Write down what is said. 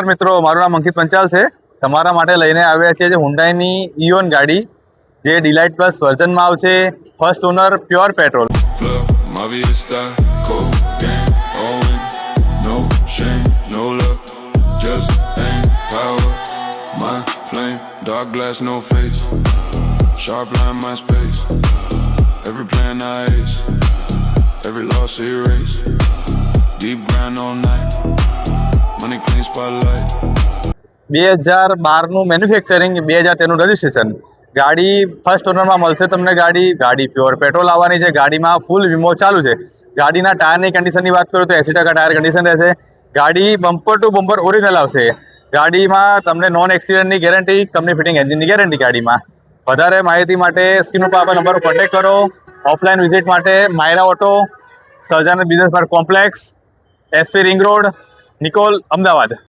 મિત્રો, મારું નામ અંકિત પંચાલ છે. તમારા માટે લઈને આવ્યા છે જે હુન્ડાઈની ઇઓન ગાડી, જે ડિલાઇટ પ્લસ વર્ઝનમાં આવશે. First honour, pure petrol. Dark glass, no face. Sharp line, my space. Every plan I ace. Every loss erase. Deep grind all night. Money clean spotlight. 2012નું મેન્યુફેક્ચરિંગ, 2013નું રજિસ્ટ્રેશન. ગાડી first ઓનરમાં મળશે તમને. ગાડી pure petrol આવવાની છે. ગાડીમાં ફૂલ વીમો ચાલુ છે. ગાડીના ટાયરની કન્ડિશનની વાત કરું તો 80% ટાયર કન્ડિશન રહેશે. ગાડી બમ્પર ટુ બમ્પર ઓરિજિનલ આવશે. ગાડીમાં તમને નોન એક્સિડન્ટની ગેરંટી, કંપની ફિટિંગ એન્જિનની ગેરંટી ગાડીમાં. વધારે માહિતી માટે સ્ક્રીન ઉપર આપેલા નંબર પર કોન્ટેક્ટ કરો. ઓફલાઈન વિઝિટ માટે Mayra auto, Sahajanand business park complex, SP ring road, Nikol, Ahmedabad.